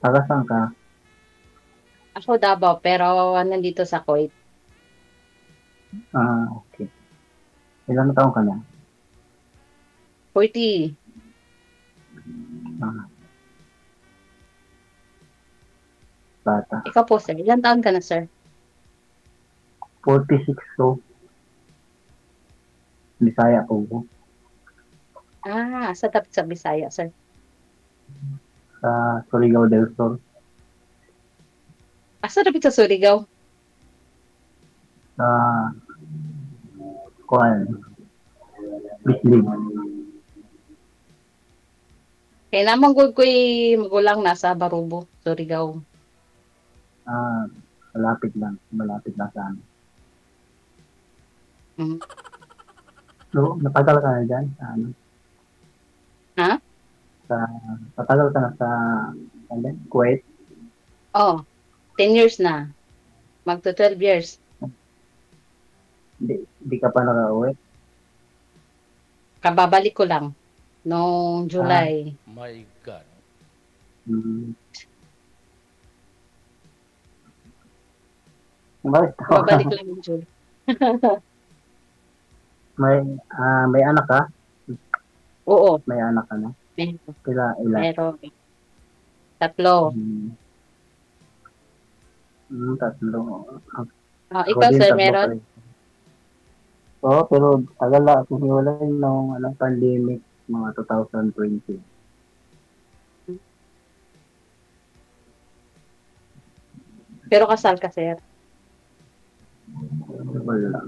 Taga saan ka? Ako Davao, pero nandito sa Kuwait. Ah, okay. Ilang taon ka na? 40. Ah, bata. Ikaw po, sir. Ilan taon ka na, sir? 46 so, Bisaya po ko. Sa tapat sa Bisaya, sir. Sa Surigao del Sur. Sa tapat sa Surigao. Sa, kuan, Bislig. Kaya naman gud ko'y magulang nasa Barubo, Surigao. Ah, malapit lang. Malapit lang sa amin. Mm. So, natagal ka na dyan? Sa, ano, Ha? sa, natagal ka na sa, ano, Kuwait? Oh, 10 years na. Magto 12 years. Hindi ka pa nakauwi? Kababalik ko lang noong Ah, July. My God. hmm. Bakit tawa ka? Kababalik lang noong July. May, may anak ka? Oo, May anak ka na? meron. Ilan? Meron. Tatlo. Hmm, tatlo. Ako Ikaw, din, sir, tatlo pa meron? rin. Oo, pero tagal na ako hiwalay nung pandemic, mga 2020. Pero kasal ka, sir. Wala.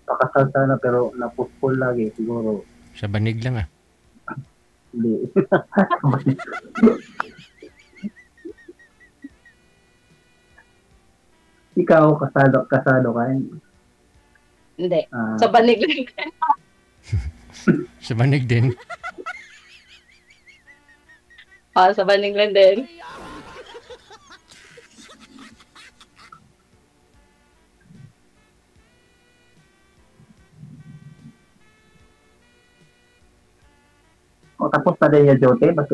Pakasal sana pero napuspol lagi siguro. Sa banig lang ah. Hindi. Ikaw, kasado ka rin. Hindi. Sa Ah, banig lang. Sa banig din. Sa banig lang din. tapos na din yung jote, basta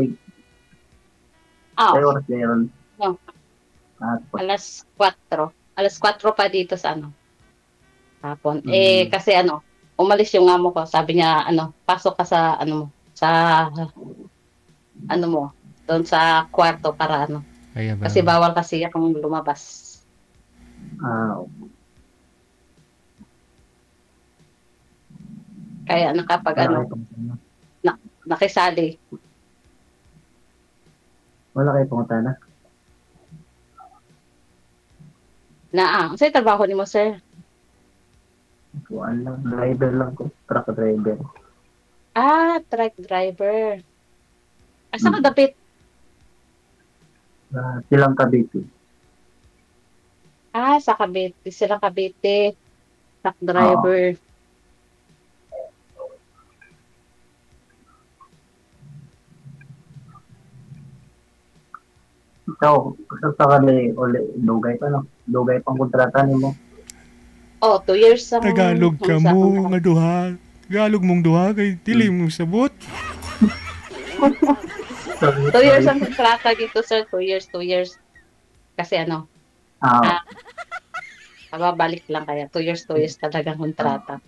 Ah, tayo oras na yun. no. Tapos, Alas 4. Alas 4 pa dito sa ano, hapon. mm, Kasi ano, umalis yung amo ko. Sabi niya, ano, pasok ka sa ano mo, sa ano mo, doon sa kwarto para ano. Kaya ba? Kasi bawal kasi akong lumabas. ah, Kaya nakapag wala ano, kayo pumunta na. na, nakisali. Wala kayo pumunta na. Sa'yo trabaho ni mo, sir? Kuhaan lang, driver lang ko, truck driver. Truck driver. Asa ka Mm. dapit? Silang Cavite. Sa Cavite. Silang Cavite. Truck Oo. driver. Ikaw, sa kami, dugay pa, no? Dugay pang kontrata ni mo. 2 years Tagalog ka ang sa mo contract. nga duha. Tagalog mong duha kay dili Mm. mo sabot. Sorry, 2 years sorry. ang kontrata dito, sir. 2 years, 2 years. Kasi ano, Ah, ah, babalik lang kaya. 2 years, 2 years talagang kontrata. ah,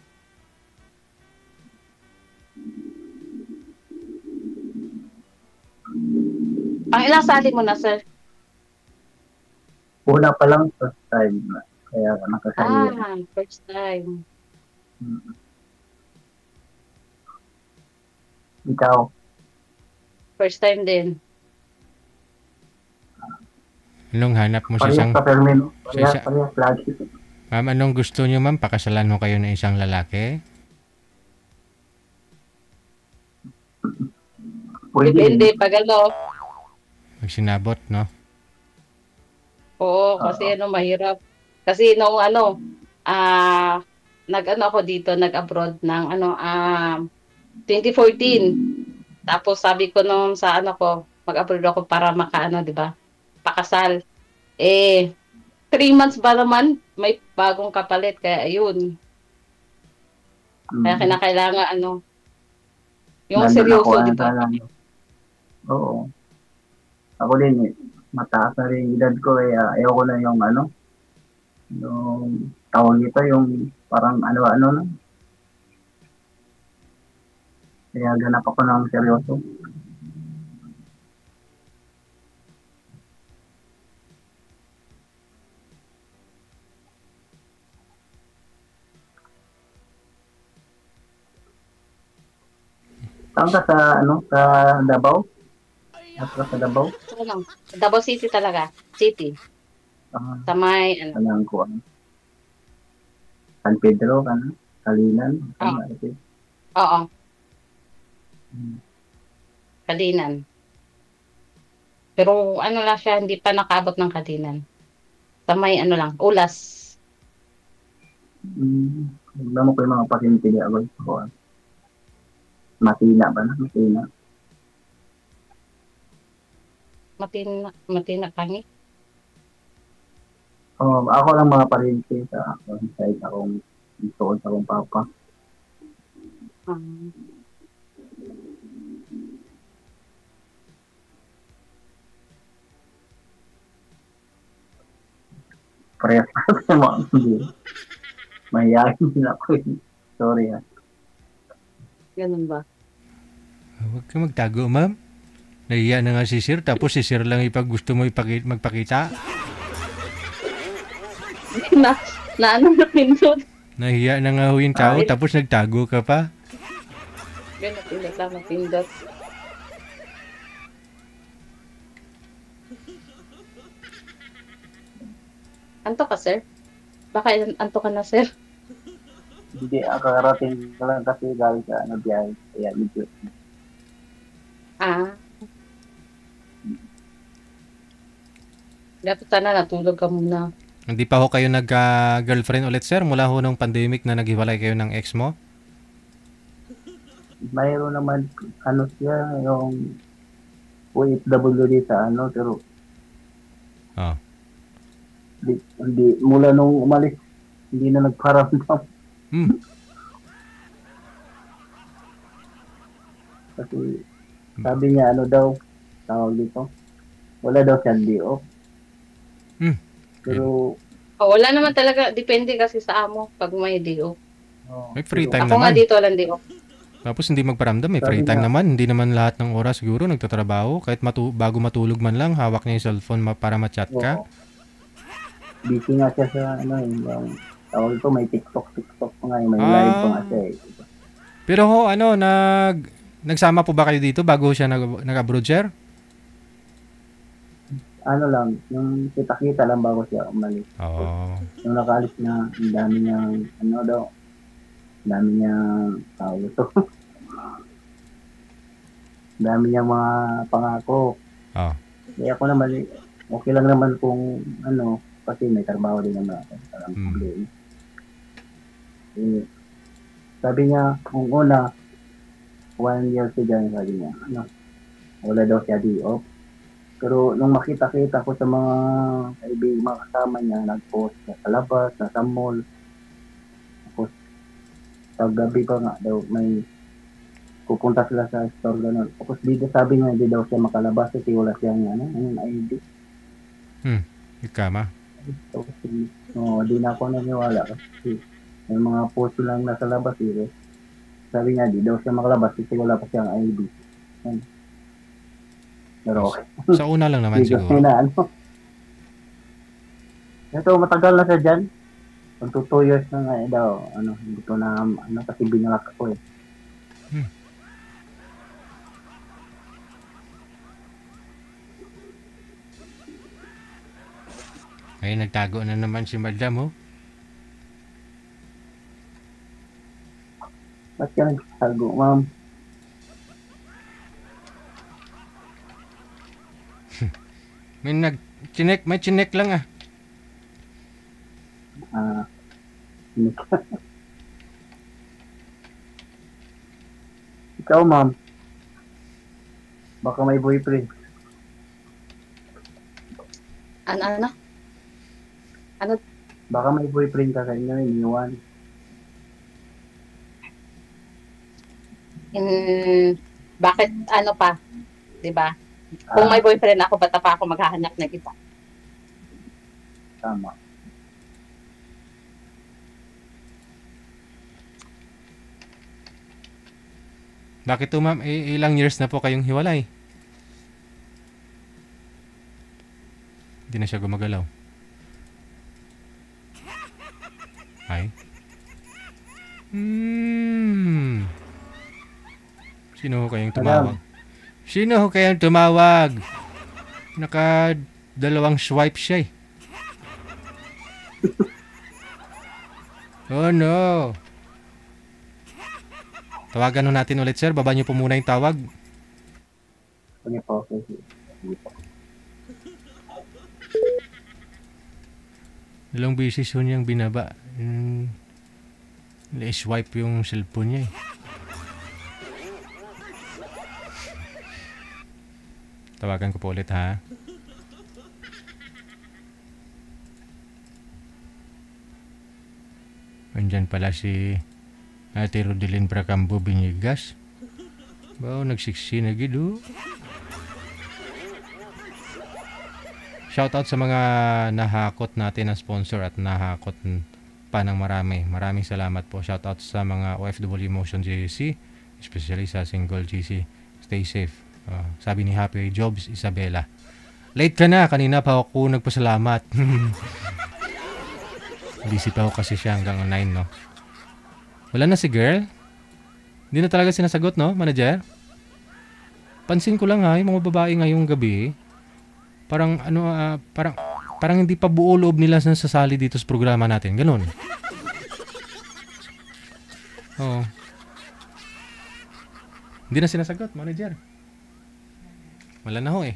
Pang ilang sali mo na, sir? una pa lang, first time. Kaya nakasali yan. First time. Mm. Ikaw, First time din. Anong hanap mo sa parehas isang... sa termino. Sa Parehas, isa, parehas lagi. ma'am, anong gusto niyo ma'am? Pakasalan mo kayo ng isang lalaki? Pwede din. Depende pag ano. Pag sinabot, no? Oo, kasi Oo. ano, mahirap. Kasi nung ano, ah, nag-ano ako dito, nag-abroad ng ano, 2014. Tapos sabi ko nung sa ano ko, mag-abroad ako para makaano, 'di ba? Pakasal. 3 months ba naman may bagong kapalit kaya ayun. Kaya Mm. kinakailangan ano, yung Nandun ako seryoso, 'di na ba? sana. Oo. Ako din eh. mataas na rin yung edad ko, ayaw ko na yung ano, yung tawag nito, yung parang ano-ano na. Kaya ganap ako ng seryoso. Saan ka sa, ano, sa Davao? At sa Davao? So, lang. Davao City talaga. City. Sa may, ano. Alam ko, San Pedro, ano? Kalinan. Oo. Ano, Oo. Kalinan. Pero ano lang siya, hindi pa nakaabot ng Kalinan. Sa may ano lang, Ulas. Alam mo ko yung mga pasyente di ako. Matina ba na? Matina. Matina kangi. Ako lang mga pasyente sa side akong isuod sa akong papa. Parehas sa mga hindi. Mahihayin din ako. Sorry ha. Ganun ba? Huwag ka magtago, ma'am. Nahiya na nga si sir, tapos si sir lang ipag gusto mo magpakita. na ano na pindot. Nahiya na nga ho yung tao, tapos nagtago ka pa. Ganun pindot lang na pindot. Anto ka, sir? Baka anto ka na, sir? Hindi, kakarating ko lang kasi galing sa biyahe. Kaya medyo. Dapat sana natulog ka muna. Hindi pa ho kayo nag-girlfriend ulit, sir, mula ho nung pandemic na naghiwalay kayo ng ex mo? Mayroon naman, ano siya, yung OFW sa ano, pero hindi, mula nung umalis, hindi na nagparamdam. Kasi sabi niya, ano daw, tawag dito, wala daw siya D.O. Pero wala naman talaga, depende kasi sa amo pag may D.O. May free time Ako nga naman. dito walang D.O. Tapos hindi magparamdam, may free Sabi time nga. naman. Hindi naman lahat ng oras siguro nagtatrabaho. Kahit bago matulog man lang, hawak niya yung cellphone para ma-chat ka. busy nga siya sa ano yung tawag ito, may TikTok pa nga, may live pa nga siya eh. Pero ho, nagsama po ba kayo dito bago siya nag-abroad, sir? Ano lang, yung kita-kita lang bago siya umalis. Oo. Yung nakaalis na, ang dami niyang, ano daw, ang dami niyang, tawag ito, ang dami niyang mga pangako. Oo. Kaya ako naman, okay lang naman kung, ano, kasi may trabaho din naman ako. Parang problema. Sabi niya, kung una, 1 year siya, sabi niya, ano, wala daw siya D.O. Pero nung makita-kita ko sa mga kaibigan, mga kasama niya, nag-post na sa labas, nasa mall. Tapos, paggabi pa nga daw, may pupunta sila sa store gano'n. Tapos dito sabi niya, hindi daw siya makalabas kasi wala siyang ID. Ikama. So, di na ako naniwala kasi may mga post lang nasa labas eh. Sabi niya, di daw siya makalabas kasi wala pa siyang ID. Pero okay. Sa una lang naman siguro. Ito, matagal na siya dyan. Magto 2 years na nga daw. Hindi ko na, kasi binalak ako eh. Ay, nagtago na naman si madam, oh. Ba't ka nagtago, ma'am? May chinek lang ah. Ikaw, ma'am. Baka may boyfriend. Ano? Baka may boyfriend ka sa inyo, iniwan. Bakit ano pa? 'Di ba? Kung may boyfriend ako, ba't pa ako maghahanap ng iba? Tama. Bakit to, ma'am? Ilang years na po kayong hiwalay? Hindi na siya gumagalaw. Ay. Sino ho kayong tumawag? Sino ho kayong tumawag? Naka dalawang swipe siya eh. Oh no. Tawagan ho natin ulit, sir. Baba niyo po muna yung tawag. Sige po, sige. Sige po. Dalawang beses ho niyang binaba. I-swipe yung cellphone niya eh. Tawagan ko po ulit ha. Andyan pala si Ate Rodelyn Bracambo Binigas. Bao, nagsiksi na gido. Shoutout sa mga nahakot natin na sponsor at nahakot pa ng marami. Maraming salamat po. Shoutout sa mga OFW Motion GC, especially sa Single GC. Stay safe. Sabi ni Happy Jobs Isabela. Late ka na. Kanina pa ako nagpasalamat. Busy pa ako kasi siya hanggang 9, no? Wala na si girl? Hindi na talaga sinasagot, no, manager? Pansin ko lang ha, yung mga babae ngayong gabi, parang parang hindi pa buo loob nila na sasali dito sa programa natin. Ganun. Oo. Hindi na sinasagot, manager. Wala na ho eh.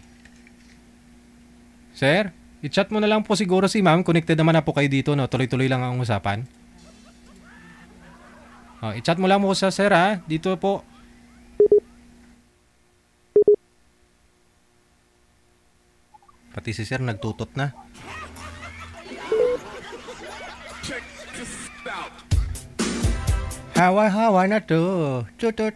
Sir, i-chat mo na lang po siguro si ma'am. Connected naman na po kayo dito, no? Tuloy-tuloy lang ang usapan. I-chat mo lang po sa sir ha. Dito po. Pati si sir nagtutot na. Hawa-hawa na to. Tutot.